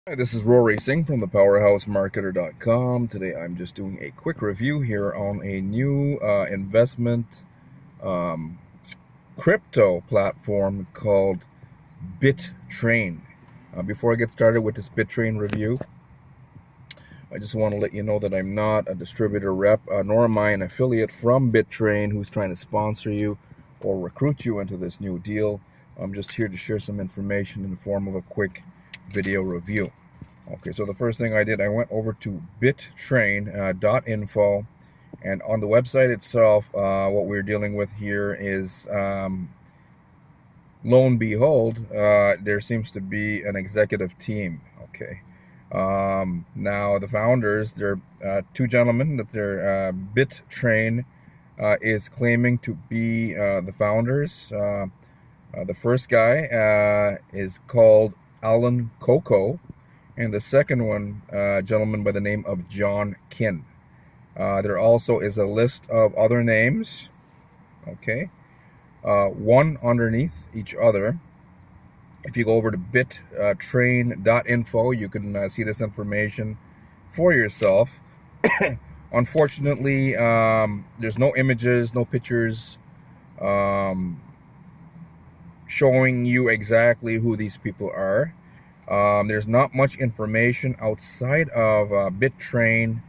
Hi, this is Rory Singh from the PowerhouseMarketer.com. Today I'm just doing a quick review here on a new investment um, crypto platform called BitTrain. Before I get started with this BitTrain review, I just want to let you know that I'm not a distributor rep, nor am I an affiliate from BitTrain who's trying to sponsor you or recruit you into this new deal. I'm just here to share some information in the form of a quick video review. Okay, so the first thing I did, I went over to BitTrain.info, and on the website itself, what we're dealing with here is, lo and behold, there seems to be an executive team. Okay, now the founders, they're two gentlemen that they're BitTrain is claiming to be the founders. The first guy is called Alan Coco, and the second one, gentleman by the name of John Kin. There also is a list of other names, okay, one underneath each other. If you go over to bittrain.info, you can see this information for yourself. Unfortunately, there's no images, no pictures showing you exactly who these people are. There's not much information outside of BitTrain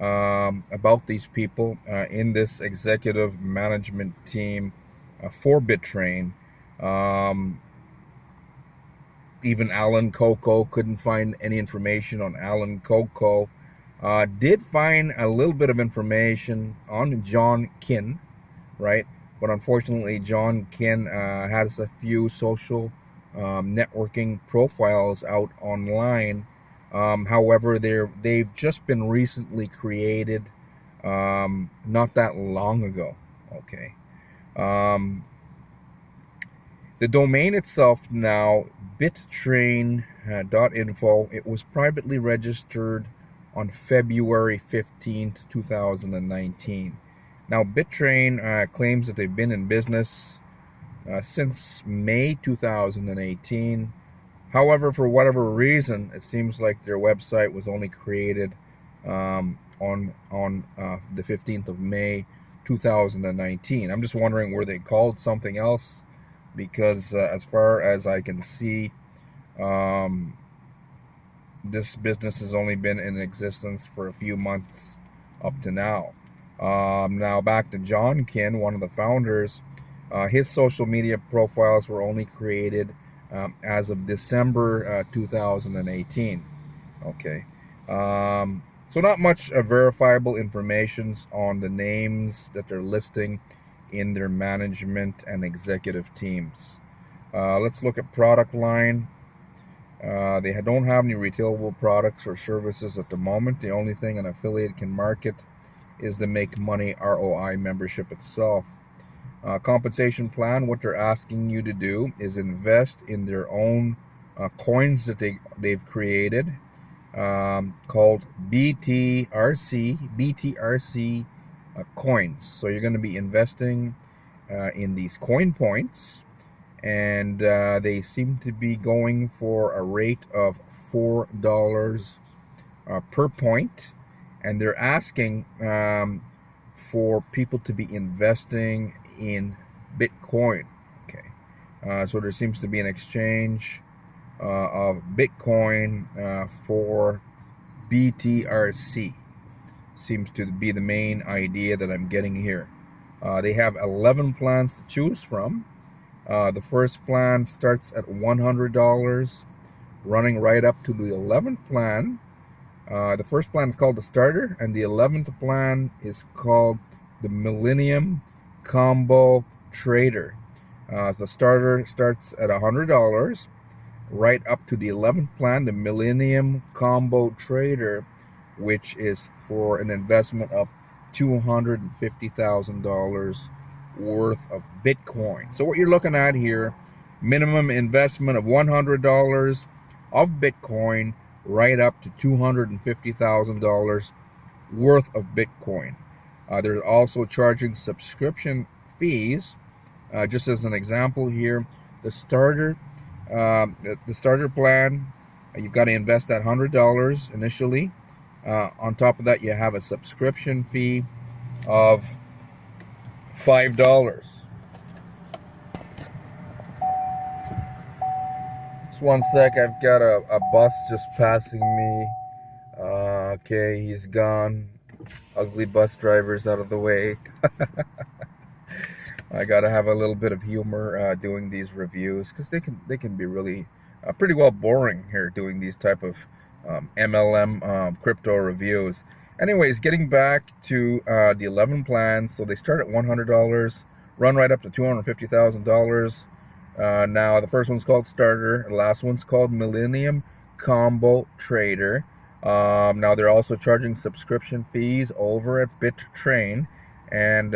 about these people in this executive management team for BitTrain. Even Alan Coco, couldn't find any information on Alan Coco. Did find a little bit of information on John Kin, right? But unfortunately, John Kin has a few social networking profiles out online. However, they've just been recently created, not that long ago. Okay. The domain itself now, bittrain.info, it was privately registered on February 15th, 2019. Now, BitTrain claims that they've been in business since May 2018. However, for whatever reason, it seems like their website was only created on the 15th of May 2019. I'm just wondering, were they called something else? Because as far as I can see, this business has only been in existence for a few months up to now. Now back to John Kin, one of the founders. His social media profiles were only created as of December 2018. Okay. So not much verifiable information on the names that they're listing in their management and executive teams. Let's look at product line. They don't have any retailable products or services at the moment. The only thing an affiliate can market is the Make Money ROI membership itself. Compensation plan, what they're asking you to do is invest in their own coins that they've created, called BTRC coins. So you're going to be investing in these coin points, and they seem to be going for a rate of $4 per point, and they're asking for people to be investing in Bitcoin. Okay, so there seems to be an exchange of Bitcoin for BTRC. Seems to be the main idea that I'm getting here. They have 11 plans to choose from. The first plan starts at $100, running right up to the 11th plan. The first plan is called the Starter, and the 11th plan is called the Millennium Combo Trader. The Starter starts at $100, right up to the 11th plan, the Millennium Combo Trader, which is for an investment of $250,000 worth of Bitcoin. So what you're looking at here, minimum investment of $100 of Bitcoin, right up to $250,000 worth of Bitcoin. They're also charging subscription fees. Just as an example here, the starter plan, You've got to invest that $100 initially. On top of that, you have a subscription fee of $5. Just one sec, I've got a bus just passing me. Okay, he's gone. Ugly bus drivers out of the way. I gotta have a little bit of humor doing these reviews, because they can be really pretty well boring here doing these type of MLM crypto reviews. Anyways, getting back to the 11 plans. So they start at $100, run right up to $250,000. Now the first one's called Starter, the last one's called Millennium Combo Trader. Now they're also charging subscription fees over at BitTrain, and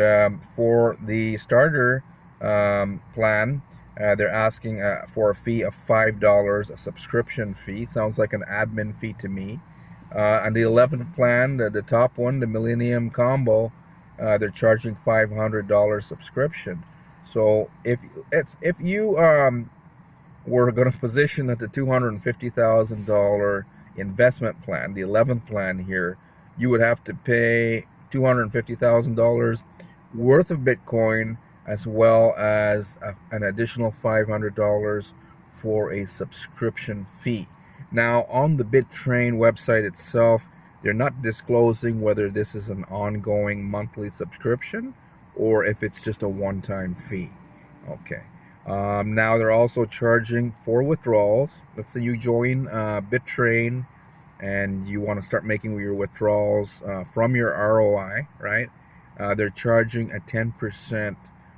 for the Starter plan, they're asking for a fee of $5, a subscription fee. Sounds like an admin fee to me. And the 11th plan, the top one, the Millennium Combo, they're charging $500 subscription. So if you were going to position at the $250,000 investment plan, the 11th plan here, you would have to pay $250,000 worth of Bitcoin, as well as an additional $500 for a subscription fee. Now, on the BitTrain website itself, they're not disclosing whether this is an ongoing monthly subscription or if it's just a one-time fee. Okay. Now they're also charging for withdrawals. Let's say you join BitTrain and you want to start making your withdrawals from your ROI, right? They're charging a 10%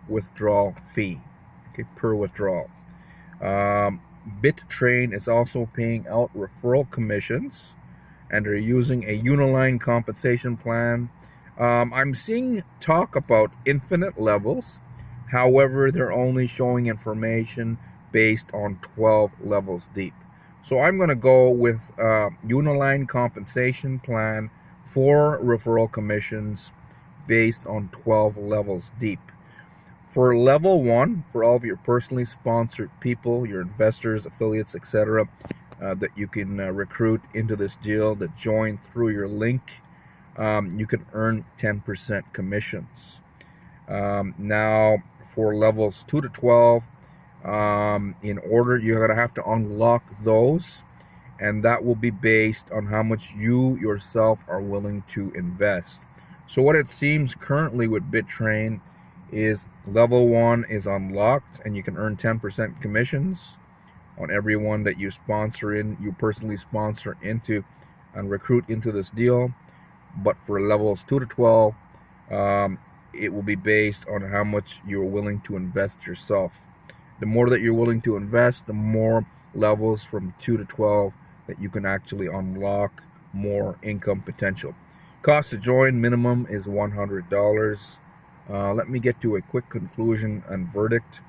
withdrawal fee, okay, per withdrawal. BitTrain is also paying out referral commissions, and they're using a Uniline compensation plan. I'm seeing talk about infinite levels. However, they're only showing information based on 12 levels deep. So I'm going to go with Uniline compensation plan for referral commissions based on 12 levels deep. For level 1, for all of your personally sponsored people, your investors, affiliates, etc., that you can recruit into this deal, that join through your link, you can earn 10% commissions. Now, for levels 2 to 12, in order, you're going to have to unlock those, and that will be based on how much you yourself are willing to invest. So what it seems currently with BitTrain is level 1 is unlocked, and you can earn 10% commissions on everyone that you personally sponsor into and recruit into this deal. But for levels 2 to 12, it will be based on how much you're willing to invest yourself. The more that you're willing to invest, the more levels from 2 to 12 that you can actually unlock more income potential. Cost to join minimum is $100. Let me get to a quick conclusion and verdict.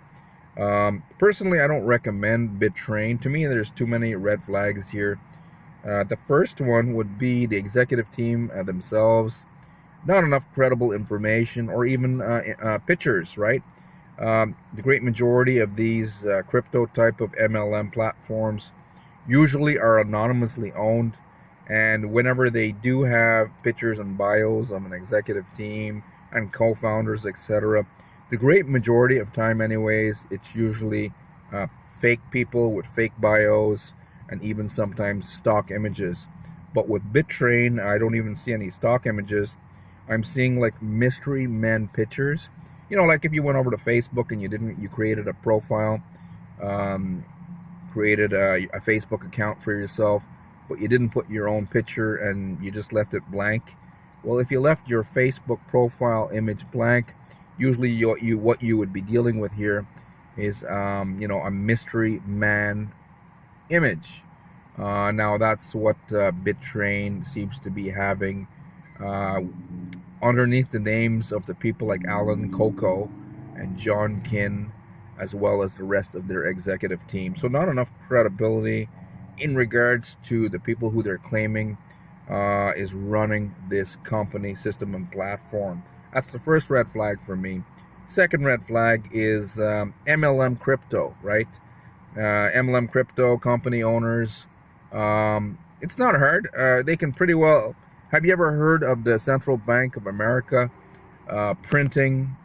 Personally, I don't recommend BitTrain. To me, there's too many red flags here. The first one would be the executive team themselves. Not enough credible information or even pictures, right? The great majority of these crypto type of MLM platforms usually are anonymously owned, and whenever they do have pictures and bios of an executive team and co-founders, etc., the great majority of time anyways, it's usually fake people with fake bios and even sometimes stock images. But with BitTrain, I don't even see any stock images. I'm seeing like mystery men pictures. You know, like if you went over to Facebook and you created a profile, created a Facebook account for yourself, but you didn't put your own picture and you just left it blank. Well, if you left your Facebook profile image blank, usually what you would be dealing with here is a mystery man image. Now that's what BitTrain seems to be having underneath the names of the people like Alan Coco and John Kin, as well as the rest of their executive team. So not enough credibility in regards to the people who they're claiming is running this company, system, and platform. That's the first red flag for me. Second red flag is MLM crypto, right? MLM crypto company owners It's not hard. They can pretty well. Have you ever heard of the Central Bank of America printing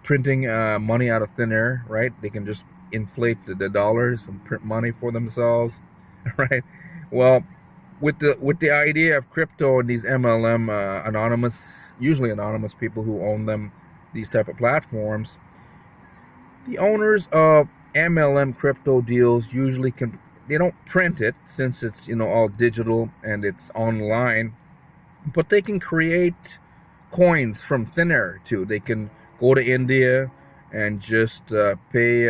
money out of thin air? Right? They can just inflate the dollars and print money for themselves. Right? Well, with the idea of crypto and these MLM usually anonymous people who own them, these type of platforms, the owners of MLM crypto deals usually they don't print it, since it's all digital and it's online, but they can create coins from thin air too. They can go to India and just pay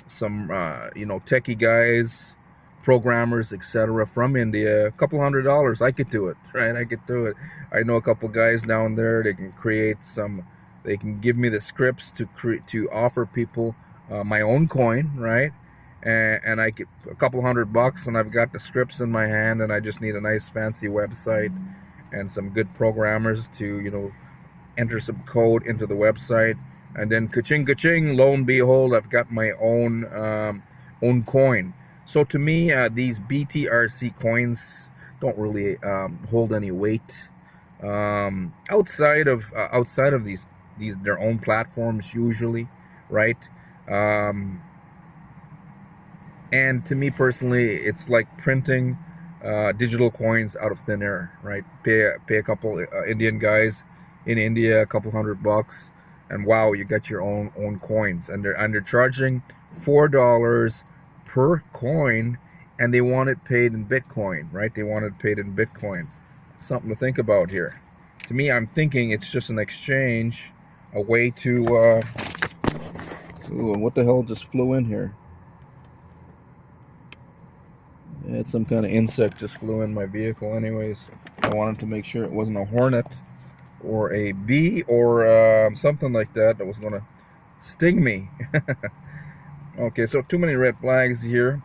some techie guys, programmers, etc. from India, a couple $100. I could do it, right? I could do it. I know a couple guys down there. They can create some. They can give me the scripts to offer people my own coin, right? And I get a couple $100, and I've got the scripts in my hand, and I just need a nice fancy website and some good programmers to enter some code into the website, and then ka-ching ka-ching, lo and behold, I've got my own coin. So to me, these BTRC coins don't really hold any weight outside of these their own platforms usually, right? And to me personally, it's like printing digital coins out of thin air, right? Pay a couple Indian guys in India a couple $100, and wow, you got your own coins, and they're charging $4 per coin, and they want it paid in Bitcoin, right? They want it paid in Bitcoin. Something to think about here. To me, I'm thinking it's just an exchange, a way to. Ooh, what the hell just flew in here? It's some kind of insect just flew in my vehicle. Anyways, I wanted to make sure it wasn't a hornet or a bee or something like that was gonna sting me. Okay, so too many red flags here.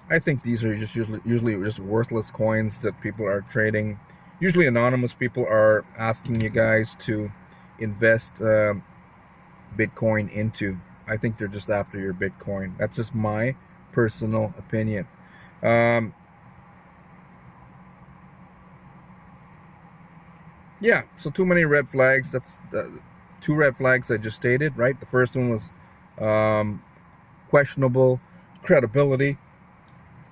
I think these are just usually just worthless coins that people are trading. Usually anonymous people are asking you guys to invest Bitcoin into. I think they're just after your Bitcoin. That's just my personal opinion. Yeah, so too many red flags. That's two red flags I just stated, right? The first one was questionable credibility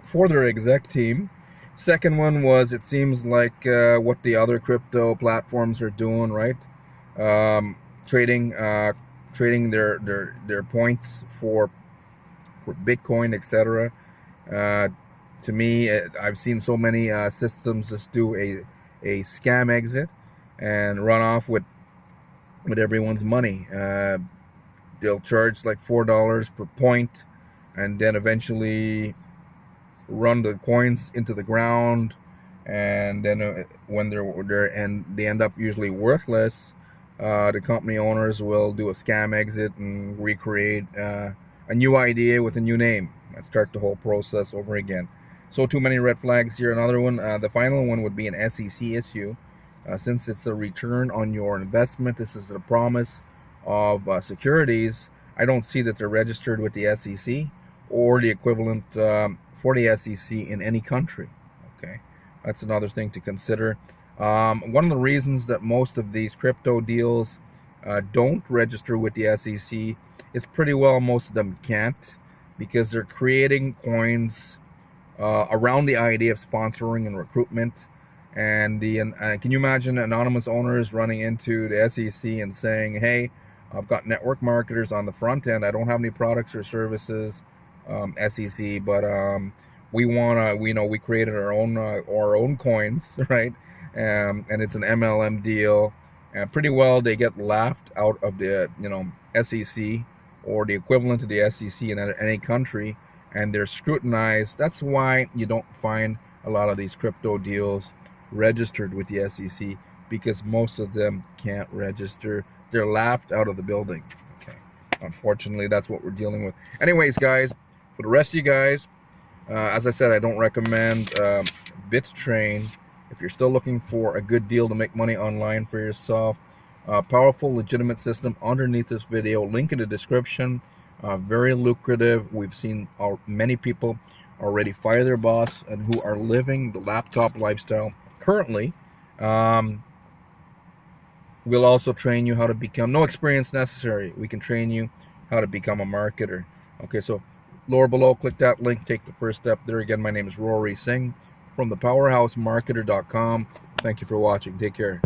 for their exec team. Second one was, it seems like what the other crypto platforms are doing, right? Trading their points for Bitcoin, etc. To me, I've seen so many systems just do a scam exit and run off with everyone's money. They'll charge like $4 per point, and then eventually run the coins into the ground, and then when they end up usually worthless, the company owners will do a scam exit and recreate a new idea with a new name and start the whole process over again. So too many red flags here. Another one, the final one would be an SEC issue. Since it's a return on your investment, this is the promise of securities. I don't see that they're registered with the SEC or the equivalent for the SEC in any country. Okay, that's another thing to consider. One of the reasons that most of these crypto deals don't register with the SEC is pretty well most of them can't, because they're creating coins around the idea of sponsoring and recruitment. And can you imagine anonymous owners running into the SEC and saying, hey, I've got network marketers on the front end. I don't have any products or services, SEC, but we created our own coins, right? And it's an MLM deal. And pretty well they get laughed out of the SEC or the equivalent to the SEC in any country, and they're scrutinized. That's why you don't find a lot of these crypto deals registered with the SEC, because most of them can't register. They're laughed out of the building. Okay, unfortunately, that's what we're dealing with. Anyways, guys, for the rest of you guys, as I said, I don't recommend BitTrain. If you're still looking for a good deal to make money online for yourself, powerful, legitimate system underneath this video, link in the description. Very lucrative. We've seen many people already fire their boss and who are living the laptop lifestyle currently. We'll also train you how to become, no experience necessary. We can train you how to become a marketer. Okay, so lower below, click that link, take the first step there. Again, my name is Rory Singh from thepowerhousemarketer.com. Thank you for watching. Take care.